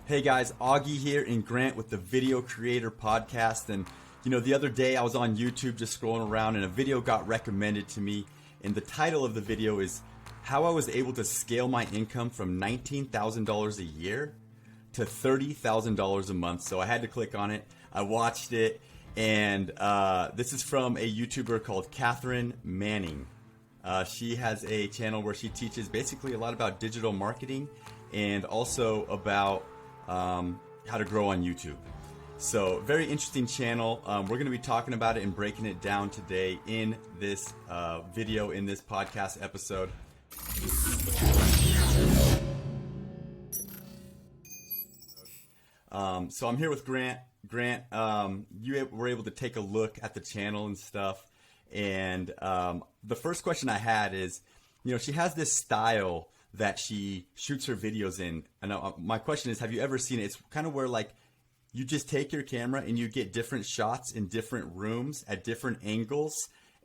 Hey guys, Augie here and Grant with the Video Creator Podcast. And the other day I was on YouTube just scrolling around and a video got recommended to me. And the title of the video is how I was able to scale my income from $19,000 a year to $30,000 a month. So I had to click on it. I watched it, and this is from a YouTuber called Catherine Manning. She has a channel where she teaches basically a lot about digital marketing and also about how to grow on YouTube. So very interesting channel. We're going to be talking about it and breaking it down today in this video, in this podcast episode. So I'm here with Grant. Grant, you were able to take a look at the channel and stuff. And the first question I had is, she has this style that she shoots her videos in. And my question is, have you ever seen it? It's kind of where like you just take your camera and you get different shots in different rooms at different angles.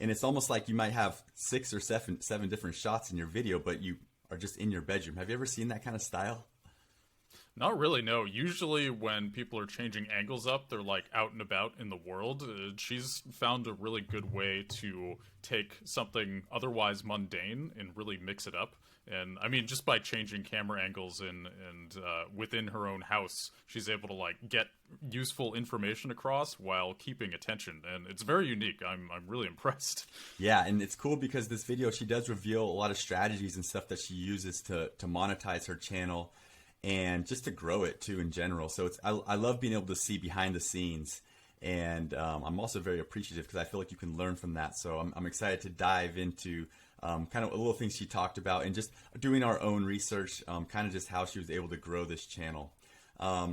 And it's almost like you might have 6 or 7 different shots in your video, but you are just in your bedroom. Have you ever seen that kind of style? Not really, no. Usually when people are changing angles up, they're like out and about in the world. She's found a really good way to take something otherwise mundane and really mix it up. And I mean, just by changing camera angles and within her own house, she's able to like get useful information across while keeping attention. And it's very unique. I'm really impressed. Yeah, and it's cool because this video, she does reveal a lot of strategies and stuff that she uses to monetize her channel and just to grow it too in general. So I love being able to see behind the scenes, and I'm also very appreciative because I feel like you can learn from that. So I'm excited to dive into kind of a little things she talked about and just doing our own research, kind of just how she was able to grow this channel.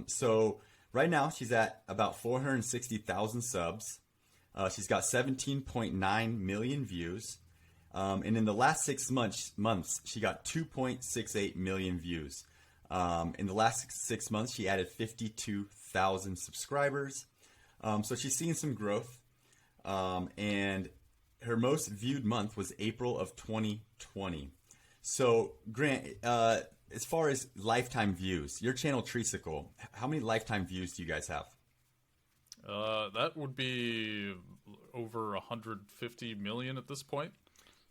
So right now she's at about 460,000 subs. She's got 17.9 million views. And in the last 6 months, she got 2.68 million views. In the last 6 months, she added 52,000 subscribers. So she's seeing some growth. And her most viewed month was April of 2020. So Grant, as far as lifetime views, your channel Treesicle, how many lifetime views do you guys have? That would be over 150 million at this point.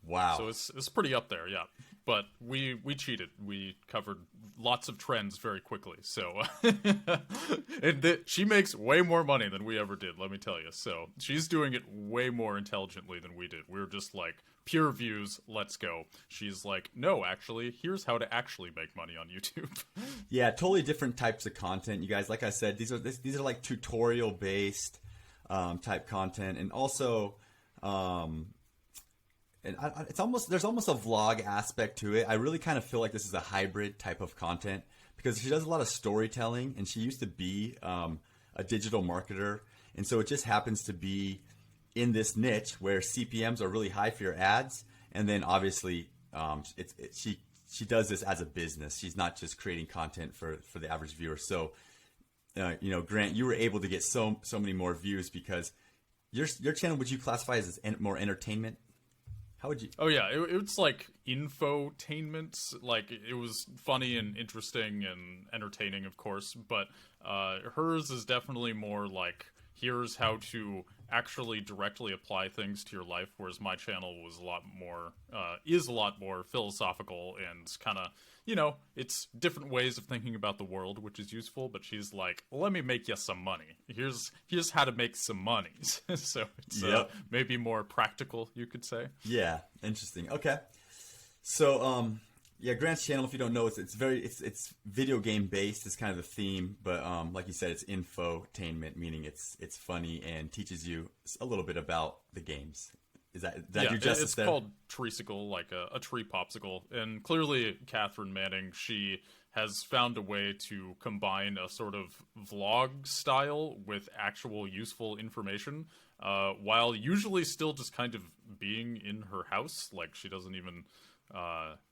Wow. So it's pretty up there, yeah. But we cheated. We covered lots of trends very quickly. So and she makes way more money than we ever did, let me tell you. So she's doing it way more intelligently than we did. We were just like, pure views, let's go. She's like, no, actually, here's how to actually make money on YouTube. Yeah, totally different types of content, you guys. Like I said, these are like tutorial based type content, and also there's almost a vlog aspect to it. I really kind of feel like this is a hybrid type of content because she does a lot of storytelling, and she used to be a digital marketer, and so it just happens to be in this niche where CPMs are really high for your ads, and then obviously she does this as a business. She's not just creating content for the average viewer. So Grant, you were able to get so many more views because your channel, would you classify as more entertainment? How would you? Oh yeah, it's like infotainment. Like it was funny and interesting and entertaining, of course. But hers is definitely more like, here's how to actually directly apply things to your life. Whereas my channel was is a lot more philosophical and kind of, it's different ways of thinking about the world, which is useful. But she's like, let me make you some money. Here's how to make some money. So it's maybe more practical, you could say. Yeah, interesting. Okay, so Grant's channel, if you don't know, it's video game based. It's kind of the theme, but like you said, it's infotainment, meaning it's funny and teaches you a little bit about the games. Is that do justice it's there? Called Treesicle, like a tree popsicle. And clearly Catherine Manning, she has found a way to combine a sort of vlog style with actual useful information, while usually still just kind of being in her house. Like she doesn't even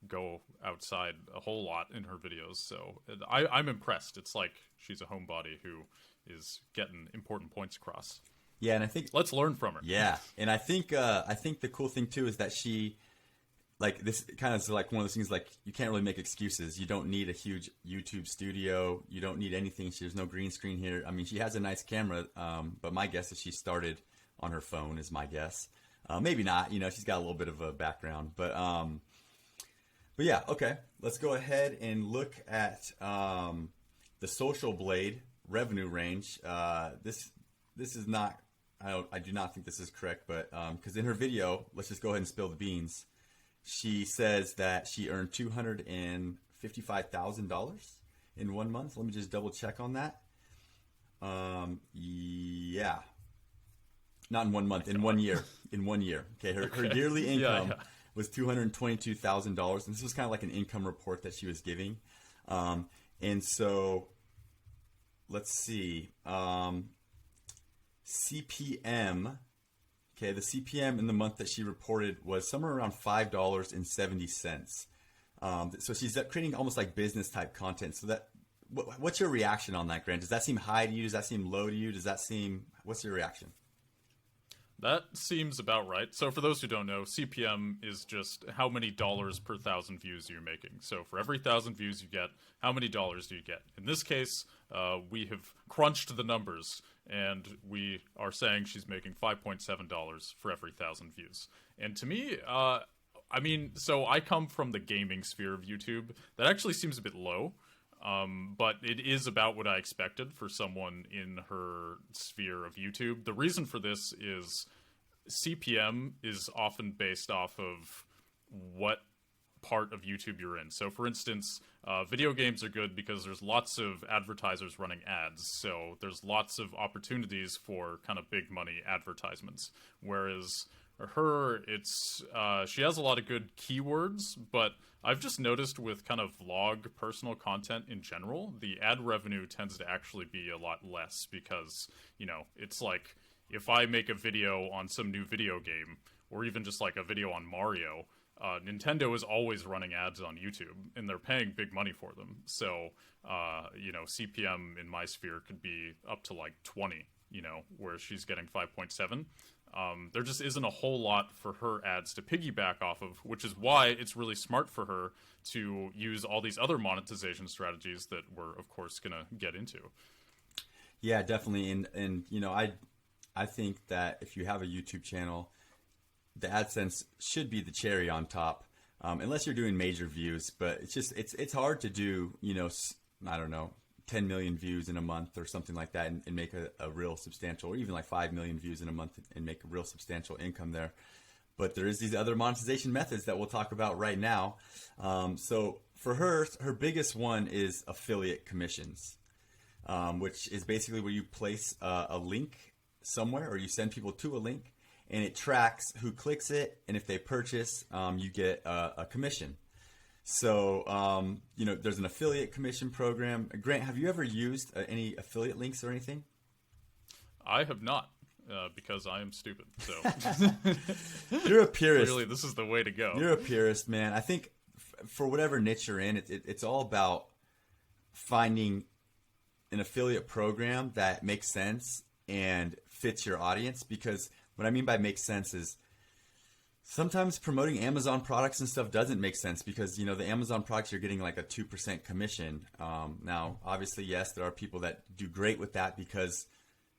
go outside a whole lot in her videos. So I'm impressed. It's like she's a homebody who is getting important points across. Yeah, and I think let's learn from her. Yeah, and I think the cool thing too is that she like this kind of is like one of those things, like you can't really make excuses. You don't need a huge YouTube studio. You don't need anything. There's no green screen here. I mean, she has a nice camera, but my guess is she started on her phone is my guess. Maybe not, you know, she's got a little bit of a background, but yeah, okay. Let's go ahead and look at the Social Blade revenue range. This is not, I do not think this is correct, but because in her video, let's just go ahead and spill the beans. She says that she earned $255,000 in 1 month. Let me just double check on that. Yeah. Not in 1 month, in 1 year. In 1 year. Okay, her yearly income was $222,000, and this was kind of like an income report that she was giving. And so, let's see. CPM. Okay, the CPM in the month that she reported was somewhere around $5.70. So she's creating almost like business type content. So that, what's your reaction on that, Grant? Does that seem high to you? Does that seem low to you? What's your reaction? That seems about right. So for those who don't know, CPM is just how many dollars per 1,000 views you're making. So for every 1,000 views you get, how many dollars do you get? In this case, we have crunched the numbers, and we are saying she's making $5.7 for every 1,000 views. And to me, I mean, so I come from the gaming sphere of YouTube. That actually seems a bit low. But it is about what I expected for someone in her sphere of YouTube. The reason for this is CPM is often based off of what part of YouTube you're in. So for instance, video games are good because there's lots of advertisers running ads. So there's lots of opportunities for kind of big money advertisements. Whereas her, it's she has a lot of good keywords, but I've just noticed with kind of vlog personal content in general, the ad revenue tends to actually be a lot less because, you know, it's like if I make a video on some new video game or even just like a video on Mario, Nintendo is always running ads on YouTube and they're paying big money for them. So, you know, CPM in my sphere could be up to like 20, you know, where she's getting 5.7. There just isn't a whole lot for her ads to piggyback off of, which is why it's really smart for her to use all these other monetization strategies that we're, of course, going to get into. Yeah, definitely. And you know, I think that if you have a YouTube channel, the AdSense should be the cherry on top, unless you're doing major views. But it's hard to do, you know, I don't know, 10 million views in a month or something like that and make a real substantial, or even like 5 million views in a month and make a real substantial income there. But there is these other monetization methods that we'll talk about right now. So for her biggest one is affiliate commissions, which is basically where you place a link somewhere or you send people to a link and it tracks who clicks it. And if they purchase, you get a commission. So, you know, there's an affiliate commission program. Grant, have you ever used any affiliate links or anything? I have not, because I am stupid. So You're a purist. Clearly, this is the way to go. You're a purist, man. I think for whatever niche you're in, it's all about finding an affiliate program that makes sense and fits your audience. Because what I mean by makes sense is, sometimes promoting Amazon products and stuff doesn't make sense because, you know, the Amazon products, you're getting like a 2% commission. Now, obviously, yes, there are people that do great with that because,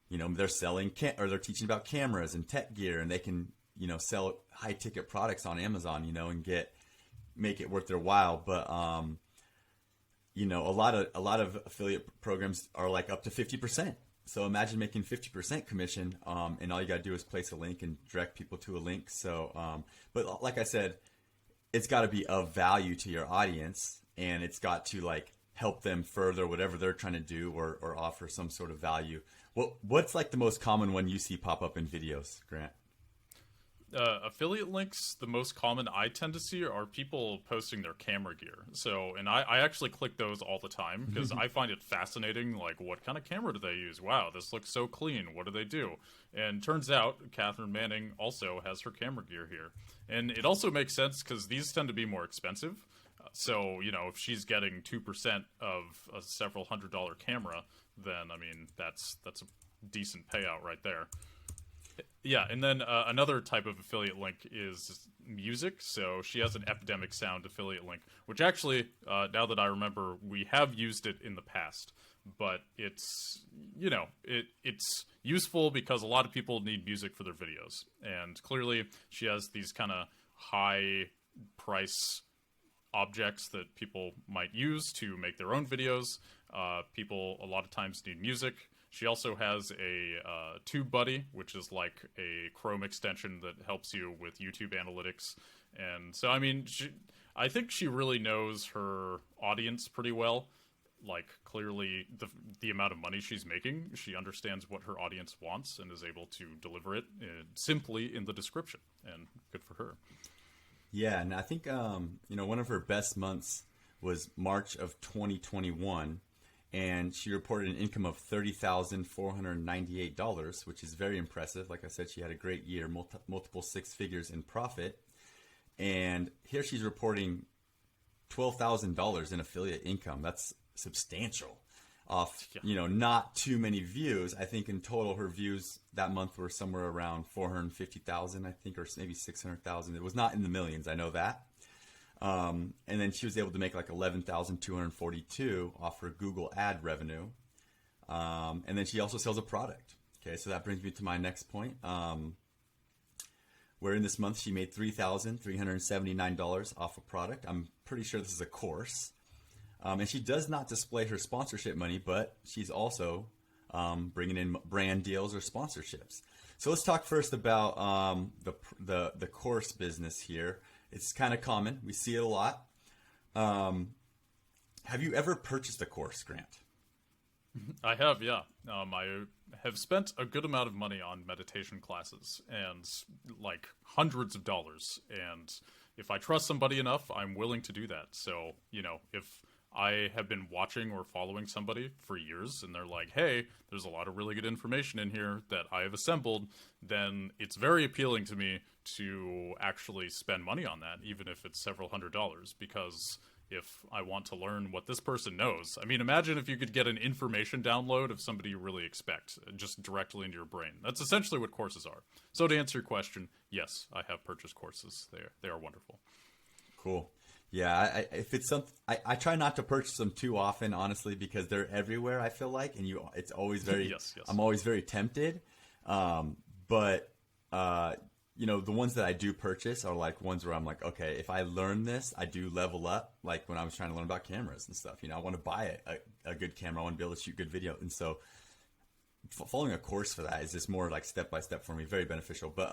you know, they're selling or they're teaching about cameras and tech gear and they can, you know, sell high ticket products on Amazon, you know, and make it worth their while. But, you know, a lot of affiliate programs are like up to 50%. So imagine making 50% commission, and all you got to do is place a link and direct people to a link. So, but like I said, it's got to be of value to your audience, and it's got to like help them further whatever they're trying to do or offer some sort of value. What's like the most common one you see pop up in videos, Grant? Affiliate links, the most common I tend to see are people posting their camera gear. So, and I actually click those all the time because I find it fascinating. Like, what kind of camera do they use? Wow, this looks so clean. What do they do? And turns out Catherine Manning also has her camera gear here. And it also makes sense because these tend to be more expensive. So, you know, if she's getting 2% of a several $100 camera, then, I mean, that's a decent payout right there. Yeah, and then another type of affiliate link is music. So she has an Epidemic Sound affiliate link, which actually, now that I remember, we have used it in the past. But it's, it's useful because a lot of people need music for their videos. And clearly she has these kind of high price objects that people might use to make their own videos. People a lot of times need music. She also has a TubeBuddy, which is like a Chrome extension that helps you with YouTube analytics. And so, I mean, I think she really knows her audience pretty well. Like, clearly, the amount of money she's making, she understands what her audience wants and is able to deliver it simply in the description. And good for her. Yeah, and I think one of her best months was March of 2021, and she reported an income of $30,498, which is very impressive. Like I said, she had a great year, multiple six figures in profit, and here she's reporting $12,000 in affiliate income. That's substantial off not too many views. I think in total her views that month were somewhere around 450,000, I think, or maybe 600,000. It was not in the millions, I know that. And then she was able to make like 11,242 off her Google ad revenue. And then she also sells a product. Okay, so that brings me to my next point. Where in this month she made $3,379 off a product. I'm pretty sure this is a course. And she does not display her sponsorship money, but she's also bringing in brand deals or sponsorships. So let's talk first about the course business here. It's kind of common. We see it a lot. Have you ever purchased a course, Grant? I have, yeah. I have spent a good amount of money on meditation classes, and like hundreds of dollars. And if I trust somebody enough, I'm willing to do that. So, if I have been watching or following somebody for years and they're like, hey, there's a lot of really good information in here that I have assembled, then it's very appealing to me to actually spend money on that, even if it's several $100s, because if I want to learn what this person knows, I mean, imagine if you could get an information download of somebody you really expect just directly into your brain. That's essentially what courses are. So to answer your question, yes, I have purchased courses. They are wonderful. Cool. Yeah, if it's something, I try not to purchase them too often, honestly, because they're everywhere. I feel like, and it's always very. Yes. I'm always very tempted, but the ones that I do purchase are like ones where I'm like, okay, if I learn this, I do level up. Like when I was trying to learn about cameras and stuff, I want to buy a good camera. I want to be able to shoot good video, and so following a course for that is just more like step by step for me, very beneficial. But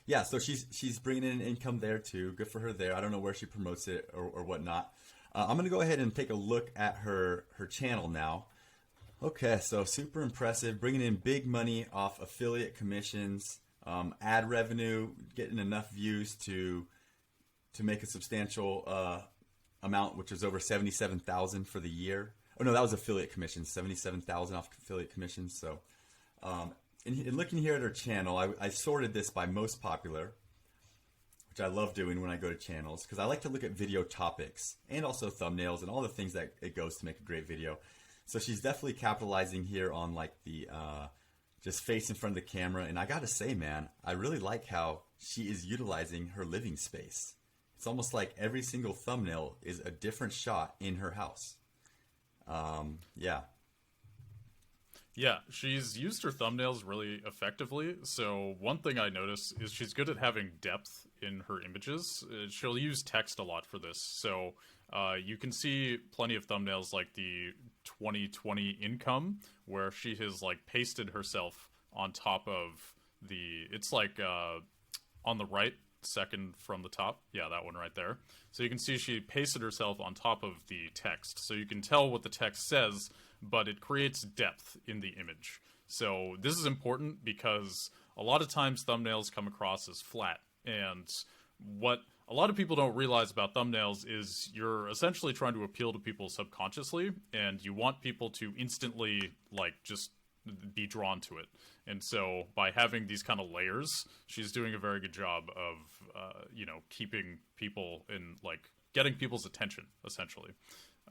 yeah, so she's bringing in income there too. Good for her there. I don't know where she promotes it or whatnot. I'm going to go ahead and take a look at her channel now. Okay, so super impressive. Bringing in big money off affiliate commissions, ad revenue, getting enough views to make a substantial amount, which was over 77,000 for the year. Oh no, that was affiliate commissions, 77,000 off affiliate commissions. So in looking here at her channel, I sorted this by most popular, which I love doing when I go to channels, because I like to look at video topics and also thumbnails and all the things that it goes to make a great video. So she's definitely capitalizing here on like the just face in front of the camera. And I got to say, man, I really like how she is utilizing her living space. It's almost like every single thumbnail is a different shot in her house. Yeah. Yeah, she's used her thumbnails really effectively. So one thing I notice is she's good at having depth in her images. She'll use text a lot for this. So you can see plenty of thumbnails like the 2020 income, where she has like pasted herself on top of it's like on the right, second from the top. Yeah, that one right there. So you can see she pasted herself on top of the text. So you can tell what the text says, but it creates depth in the image. So this is important because a lot of times thumbnails come across as flat. And what a lot of people don't realize about thumbnails is you're essentially trying to appeal to people subconsciously, and you want people to instantly like just be drawn to it. And so by having these kind of layers, she's doing a very good job of keeping people in, like, getting people's attention essentially.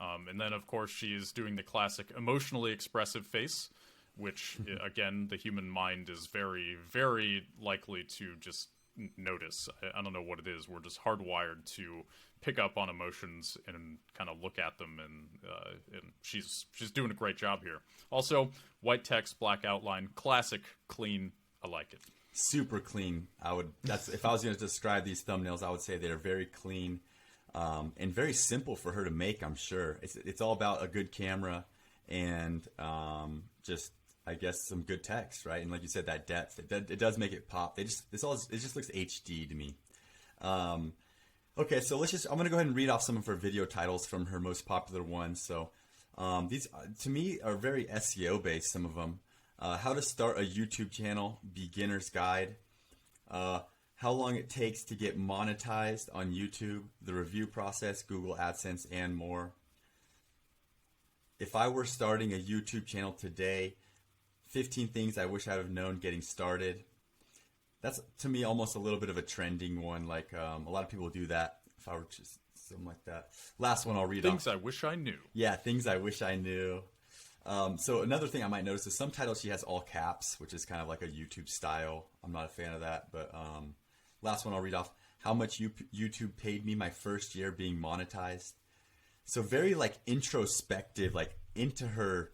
And then of course she's doing the classic emotionally expressive face. which again, the human mind is very, very likely to just notice. I don't know what it is. We're just hardwired to pick up on emotions and kind of look at them, and she's doing a great job here. Also, white text, black outline, classic, clean. I like it. Super clean. That's if I was going to describe these thumbnails, I would say they're very clean and very simple for her to make. I'm sure it's all about a good camera and just, I guess, some good text, right? And like you said, that depth, it does make it pop. It just looks HD to me. Okay, so I'm going to go ahead and read off some of her video titles from her most popular ones. So these, to me, are very SEO based, some of them. How to start a YouTube channel, beginner's guide. How long it takes to get monetized on YouTube, the review process, Google AdSense, and more. If I were starting a YouTube channel today, 15 things I wish I'd have known getting started. That's, to me, almost a little bit of a trending one. Like a lot of people do that. If I were just something like that. Last one I'll read off. Things I wish I knew. Yeah, things I wish I knew. So another thing I might notice is some titles she has all caps, which is kind of like a YouTube style. I'm not a fan of that. But last one I'll read off. How much YouTube paid me my first year being monetized. So very like introspective, like into her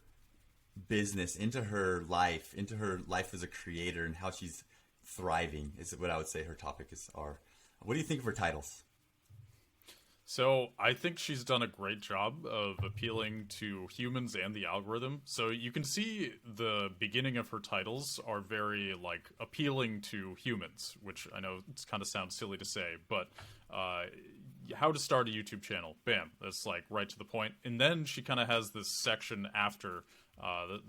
business, into her life as a creator and how she's thriving is what I would say her topics are. What do you think of her titles? So I think she's done a great job of appealing to humans and the algorithm. So you can see the beginning of her titles are very like appealing to humans, which I know it kind of sounds silly to say, but how to start a YouTube channel, bam, that's like right to the point. And then she kind of has this section after,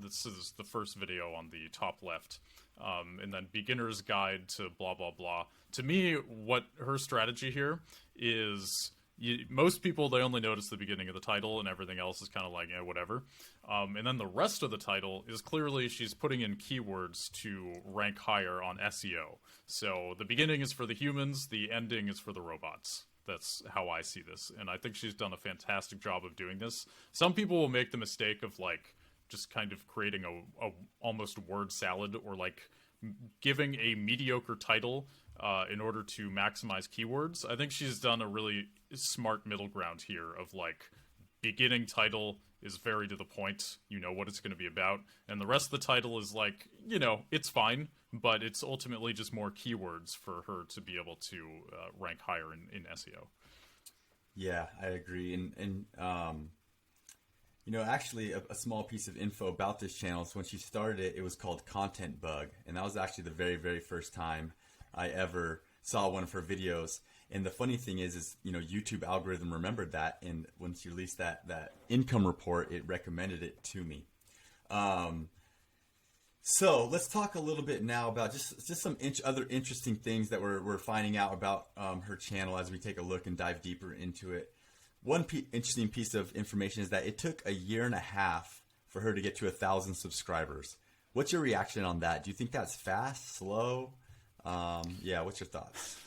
this is the first video on the top left, and then beginner's guide to blah, blah, blah. To me, what her strategy here is... most people, they only notice the beginning of the title and everything else is kind of like, whatever. And then the rest of the title is clearly she's putting in keywords to rank higher on SEO. So the beginning is for the humans, the ending is for the robots. That's how I see this. And I think she's done a fantastic job of doing this. Some people will make the mistake of like just kind of creating a almost word salad or like giving a mediocre title in order to maximize keywords. I think she's done a really smart middle ground here of like beginning title is very to the point, you know what it's going to be about, and the rest of the title is like, it's fine, but it's ultimately just more keywords for her to be able to rank higher in SEO. Yeah, I agree. And actually a small piece of info about this channel is when she started it, it was called Content Bug, and that was actually the very, very first time I ever saw one of her videos. And the funny thing is YouTube algorithm remembered that, and when she released that income report, it recommended it to me. So let's talk a little bit now about just some other interesting things that we're finding out about her channel as we take a look and dive deeper into it. One interesting piece of information is that it took 1.5 years for her to get to 1,000 subscribers. What's your reaction on that? Do you think that's fast, slow? What's your thoughts?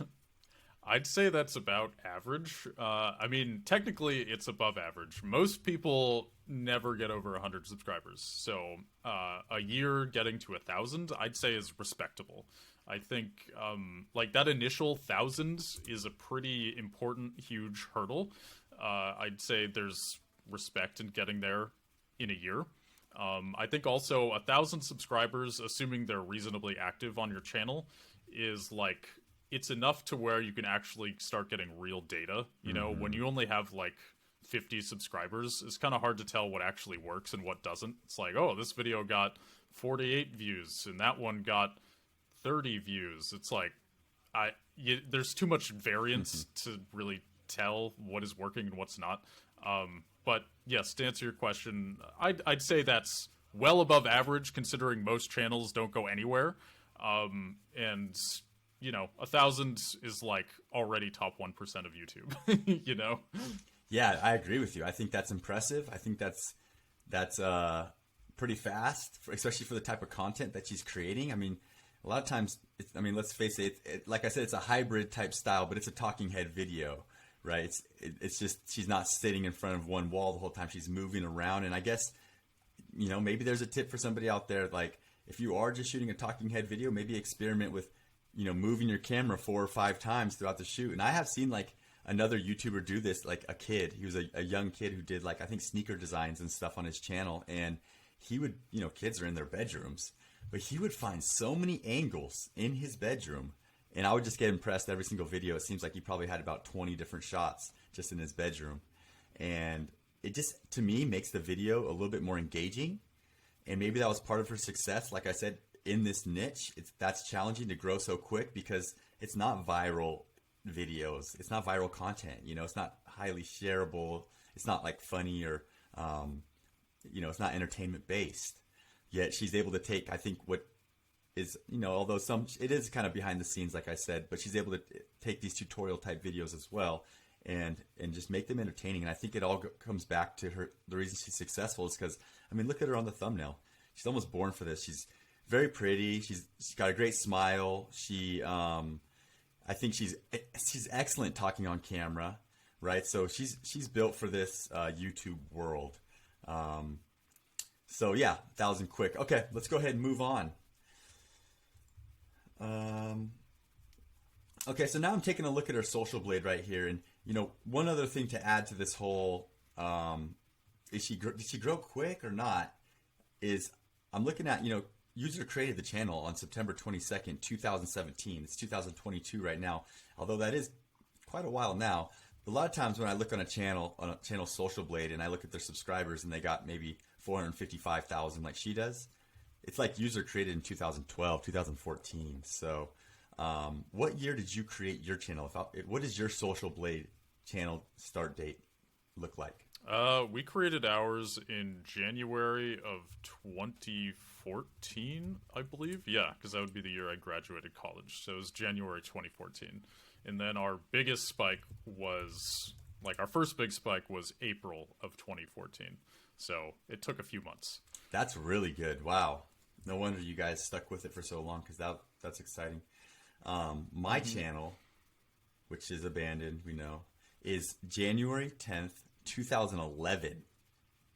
I'd say that's about average. I mean, technically, it's above average. Most people never get over 100 subscribers. So a year getting to 1,000, I'd say is respectable. I think like that initial 1,000 is a pretty important, huge hurdle. I'd say there's respect in getting there in a year. I think also 1,000 subscribers, assuming they're reasonably active on your channel, is like... it's enough to where you can actually start getting real data. When you only have like 50 subscribers, it's kind of hard to tell what actually works and what doesn't. It's like, oh, this video got 48 views and that one got 30 views. It's like, there's too much variance to really tell what is working and what's not. But yes, to answer your question, I'd say that's well above average considering most channels don't go anywhere. And 1,000 is like already top 1% of YouTube, Yeah, I agree with you. I think that's impressive. I think that's pretty fast, especially for the type of content that she's creating. I mean, a lot of times, let's face it, like I said, it's a hybrid type style, but it's a talking head video, right? It's just, she's not sitting in front of one wall the whole time. She's moving around. And I guess maybe there's a tip for somebody out there. Like, if you are just shooting a talking head video, maybe experiment with, moving your camera 4 or 5 times throughout the shoot. And I have seen like another YouTuber do this, like a kid. He was a young kid who did like, I think, sneaker designs and stuff on his channel. And he would, kids are in their bedrooms, but he would find so many angles in his bedroom. And I would just get impressed every single video. It seems like he probably had about 20 different shots just in his bedroom. And it just, to me, makes the video a little bit more engaging. And maybe that was part of her success. Like I said, in this niche, that's challenging to grow so quick because it's not viral videos. It's not viral content. It's not highly shareable. It's not like funny or, it's not entertainment based. Yet she's able to take, I think, what is, although it is kind of behind the scenes, like I said, but she's able to take these tutorial type videos as well and just make them entertaining. And I think it all comes back to the reason she's successful is because, look at her on the thumbnail. She's almost born for this. She's very pretty. She's got a great smile. I think she's excellent talking on camera, right? So she's built for this YouTube world. So yeah, 1,000 quick. Okay, let's go ahead and move on. Okay, so now I'm taking a look at her social blade right here, and one other thing to add to this whole did she grow quick or not? Is I'm looking at user created the channel on September 22nd, 2017. It's 2022 right now, although that is quite a while now. A lot of times when I look on a channel social blade and I look at their subscribers and they got maybe 455,000 like she does, it's like user created in 2012, 2014. So what year did you create your channel? What does your social blade channel start date look like? We created ours in January of 2014, I believe. Yeah, because that would be the year I graduated college. So it was January 2014. And then our biggest spike was, our first big spike was April of 2014. So it took a few months. That's really good. Wow. No wonder you guys stuck with it for so long, because that's exciting. My channel, which is abandoned, we know, is January 10th, 2011.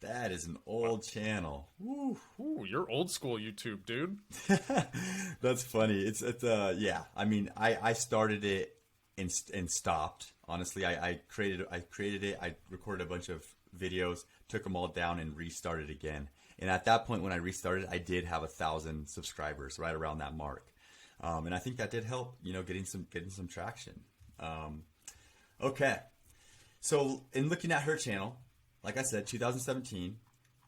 That is an old channel. Ooh, you're old school YouTube, dude. That's funny. It's yeah. I started it and stopped. Honestly, I created it. I recorded a bunch of videos, took them all down, and restarted again. And at that point, when I restarted, I did have 1,000 subscribers, right around that mark. And I think that did help, getting some traction. Okay. So in looking at her channel, like I said, 2017,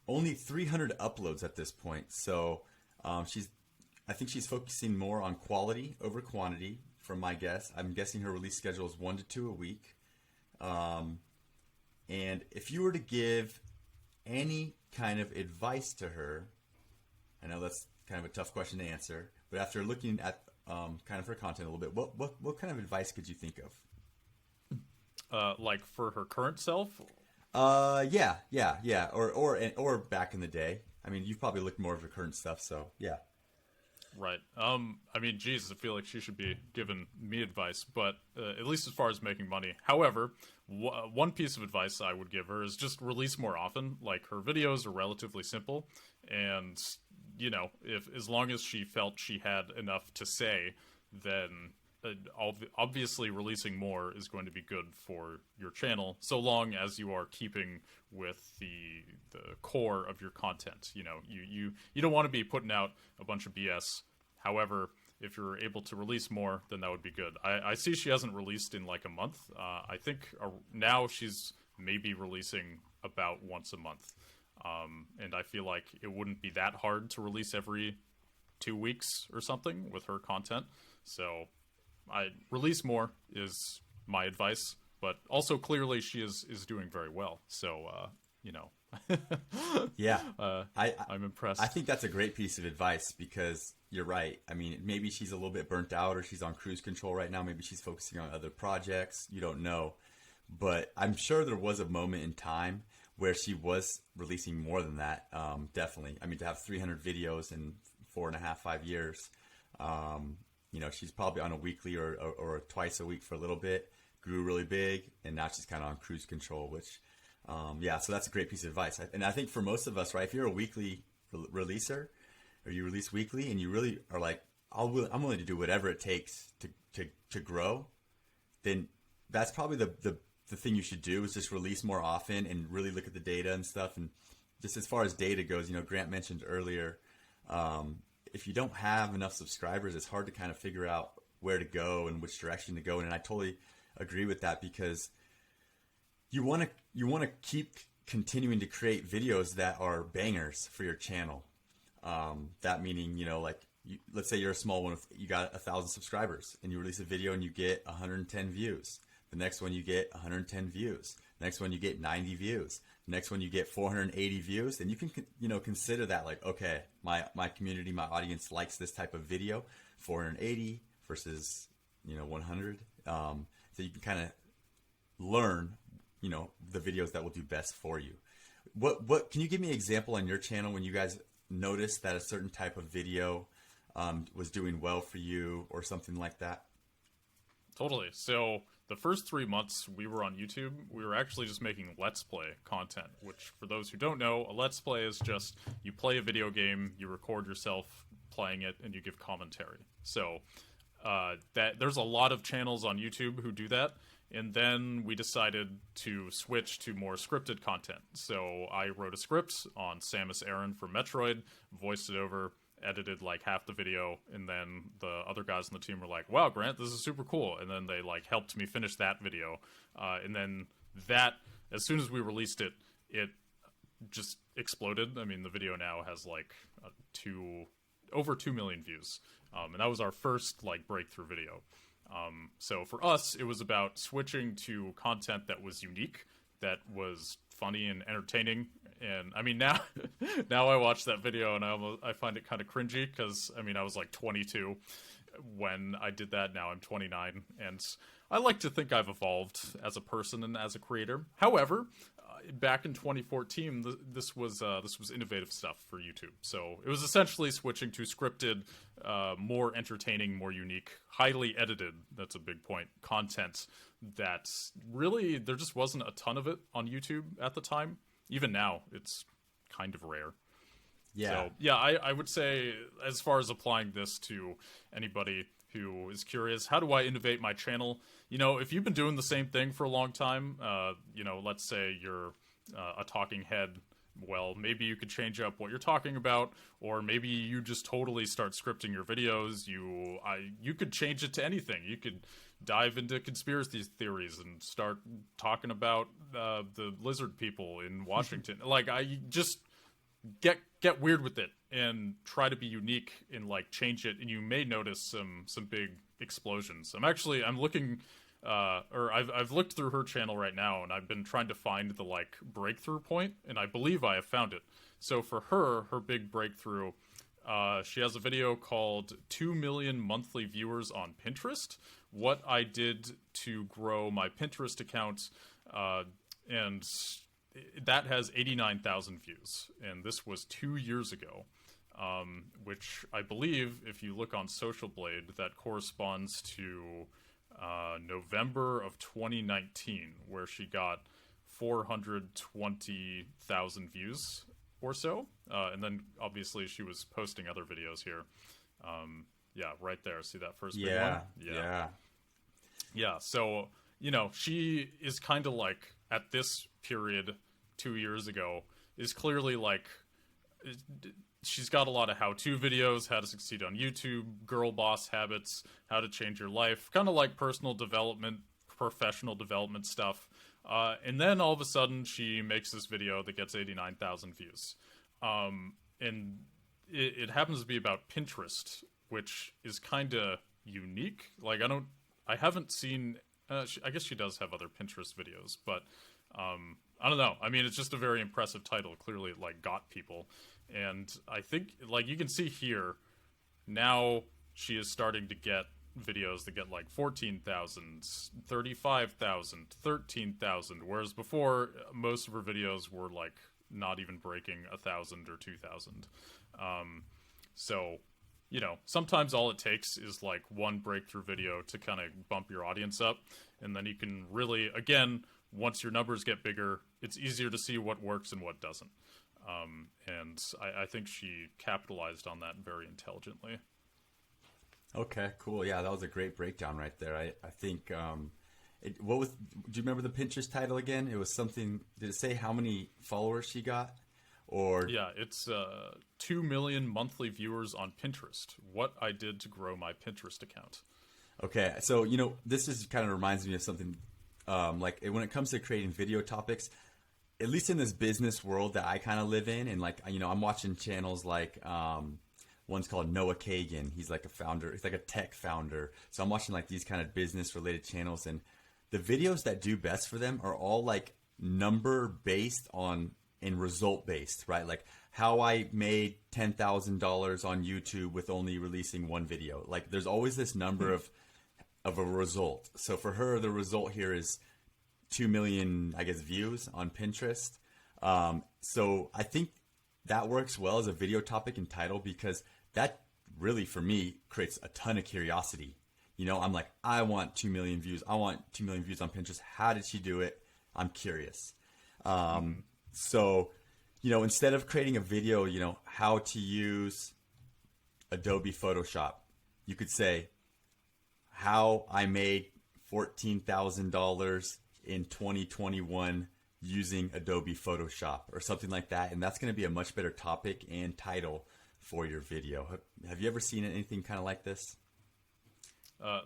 only 300 uploads at this point. So I think she's focusing more on quality over quantity, from my guess. I'm guessing her release schedule is 1 to 2 a week. And if you were to give any kind of advice to her, I know that's kind of a tough question to answer, but after looking at kind of her content a little bit, what kind of advice could you think of? Like for her current self? Yeah. Or back in the day. You've probably looked more of her current stuff, so yeah. Right. Jesus, I feel like she should be giving me advice, but at least as far as making money. However, one piece of advice I would give her is just release more often. Like, her videos are relatively simple, and, if as long as she felt she had enough to say, then obviously releasing more is going to be good for your channel, so long as you are keeping with the core of your content. You don't want to be putting out a bunch of BS. However, if you're able to release more, then that would be good. I see she hasn't released in like a month. I think now she's maybe releasing about once a month. And I feel like it wouldn't be that hard to release every 2 weeks or something with her content. So I release more is my advice, but also clearly she is doing very well. So, yeah, I'm impressed. I think that's a great piece of advice, because you're right. Maybe she's a little bit burnt out, or she's on cruise control right now. Maybe she's focusing on other projects. You don't know, but I'm sure there was a moment in time where she was releasing more than that. Definitely. To have 300 videos in 4.5, 5 years, she's probably on a weekly or twice a week for a little bit, grew really big, and now she's kind of on cruise control, which Yeah, so that's a great piece of advice. And I think for most of us, right, if you're a weekly releaser or you release weekly and you really are like, I'm willing to do whatever it takes to grow, then that's probably the thing you should do is just release more often and really look at the data and stuff. And just as far as data goes, Grant mentioned earlier, if you don't have enough subscribers, it's hard to kind of figure out where to go and which direction to go in. And I totally agree with that, because you want to keep continuing to create videos that are bangers for your channel. That meaning, let's say you're a small one, you got 1,000 subscribers and you release a video and you get 110 views. The next one you get 110 views. Next one you get 90 views. Next one you get 480 views. Then you can consider that like, okay, my community, my audience likes this type of video. 480 versus 100. So you can kind of learn the videos that will do best for you. What can you give me an example on your channel when you guys noticed that a certain type of video was doing well for you or something like that? Totally. So the first 3 months we were on YouTube, we were actually just making Let's Play content, which for those who don't know, a Let's Play is just you play a video game, you record yourself playing it, and you give commentary. So that there's a lot of channels on YouTube who do that. And then we decided to switch to more scripted content. So I wrote a script on Samus Aran for Metroid, voiced it over, edited like half the video, and then the other guys on the team were like, wow, Grant, this is super cool. And then they like helped me finish that video. And then that, as soon as we released it, it just exploded. I mean, the video now has like over 2 million views. And that was our first like breakthrough video. So for us, it was about switching to content that was unique, that was funny and entertaining. And I mean, now I watch that video and I find it kind of cringy, because I mean, I was like 22 when I did that. Now I'm 29, and I like to think I've evolved as a person and as a creator. However, back in 2014, this was innovative stuff for YouTube. So it was essentially switching to scripted, more entertaining, more unique, highly edited, that's a big point, content that really, there just wasn't a ton of it on YouTube at the time. Even now, it's kind of rare. Yeah. So, yeah, I would say, as far as applying this to anybody who is curious, how do I innovate my channel? If you've been doing the same thing for a long time, let's say you're a talking head, well, maybe you could change up what you're talking about, or maybe you just totally start scripting your videos. You could change it to anything. You could dive into conspiracy theories and start talking about the lizard people in Washington. Like, I just get weird with it and try to be unique and like change it, and you may notice some big explosions. I'm looking or I've looked through her channel right now, and I've been trying to find the like breakthrough point, and I believe I have found it. So for her big breakthrough, she has a video called 2 million monthly viewers on Pinterest. What I did to grow my Pinterest account, and that has 89,000 views, and this was 2 years ago, which I believe, if you look on Social Blade, that corresponds to November of 2019, where she got 420,000 views or so, and then obviously she was posting other videos here. Yeah, right there. See that first big one? Yeah. So she is kind of like, at this period 2 years ago, is clearly like, she's got a lot of how-to videos, how to succeed on YouTube, girl boss habits, how to change your life, kind of like personal development, professional development stuff. And then all of a sudden she makes this video that gets 89,000 views. And it happens to be about Pinterest, which is kind of unique. Like, I haven't seen, I guess she does have other Pinterest videos, but I don't know. I mean, it's just a very impressive title. Clearly it like got people. And I think, like, you can see here, now she is starting to get videos that get like 14,000, 35,000, 13,000, whereas before, most of her videos were like not even breaking 1,000 or 2,000. So, sometimes all it takes is like one breakthrough video to kind of bump your audience up, and then you can really, again, once your numbers get bigger, it's easier to see what works and what doesn't. And I think she capitalized on that very intelligently. Okay, cool. Yeah, that was a great breakdown right there. I think, what was, do you remember the Pinterest title again? It was something, did it say how many followers she got? Or yeah, it's 2 million monthly viewers on Pinterest. What I did to grow my Pinterest account. Okay, so, this is kind of reminds me of something, like when it comes to creating video topics, at least in this business world that I kind of live in, and like, I'm watching channels like, one's called Noah Kagan. He's like a founder. He's like a tech founder. So I'm watching like these kind of business related channels, and the videos that do best for them are all like number based and result based, right? Like how I made $10,000 on YouTube with only releasing one video. Like there's always this number of a result. So for her, the result here is 2 million, I guess, views on Pinterest. So I think that works well as a video topic and title, because that really, for me, creates a ton of curiosity. I'm like, I want 2 million views. I want 2 million views on Pinterest. How did she do it? I'm curious. So, instead of creating a video, how to use Adobe Photoshop, you could say how I made $14,000 in 2021 using Adobe Photoshop or something like that. And that's going to be a much better topic and title for your video. Have you ever seen anything kind of like this?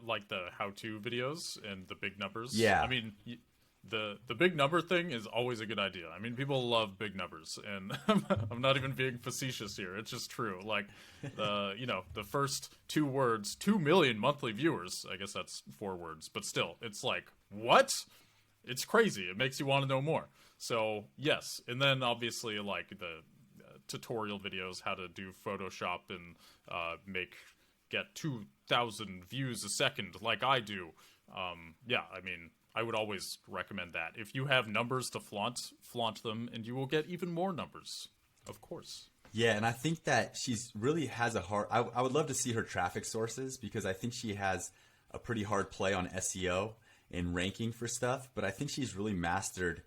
Like the how-to videos and the big numbers? Yeah. I mean, the big number thing is always a good idea. I mean, people love big numbers, and I'm not even being facetious here. It's just true. Like the first 2 words, 2 million monthly viewers. I guess that's 4 words, but still, it's like, what? It's crazy. It makes you want to know more. So yes, and then obviously like the tutorial videos, how to do Photoshop and get 2,000 views a second, like I do. Yeah, I mean, I would always recommend that. If you have numbers to flaunt them, and you will get even more numbers, of course. Yeah, and I think that she's really has a hard... I would love to see her traffic sources, because I think she has a pretty hard play on SEO and ranking for stuff. But I think she's really mastered,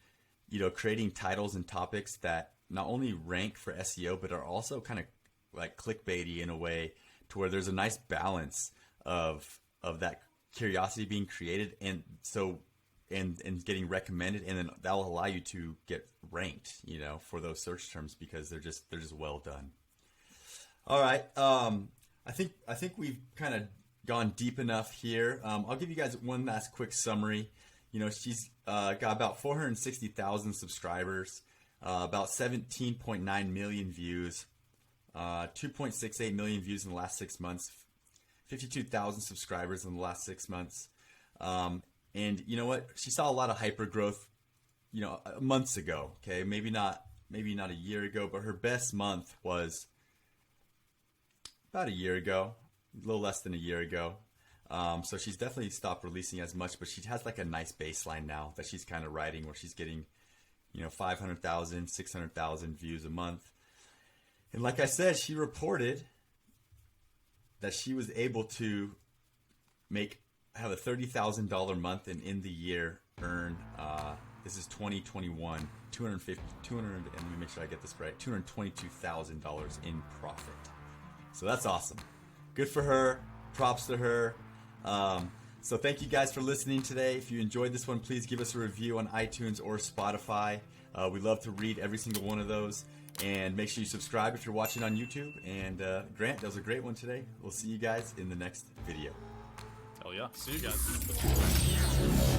creating titles and topics that not only rank for SEO, but are also kind of like clickbaity in a way, to where there's a nice balance of that curiosity being created, and getting recommended, and then that will allow you to get ranked, for those search terms, because they're just well done. All right, I think we've kind of gone deep enough here. I'll give you guys one last quick summary. She's got about 460,000 subscribers, about 17.9 million views, 2.68 million views in the last 6 months, 52,000 subscribers in the last 6 months. And you know what? She saw a lot of hyper growth, months ago. Okay, maybe not a year ago, but her best month was about a year ago, a little less than a year ago. So she's definitely stopped releasing as much, but she has like a nice baseline now that she's kind of riding, where she's getting, 500,000, 600,000 views a month. And like I said, she reported that she was able to have a $30,000 month, and in the year earn, this is 2021, 200, and let me make sure I get this right, $222,000 in profit. So that's awesome. Good for her. Props to her. So thank you guys for listening today. If you enjoyed this one, please give us a review on iTunes or Spotify. We love to read every single one of those. And make sure you subscribe if you're watching on YouTube. And Grant, that was a great one today. We'll see you guys in the next video. Hell yeah. See you guys.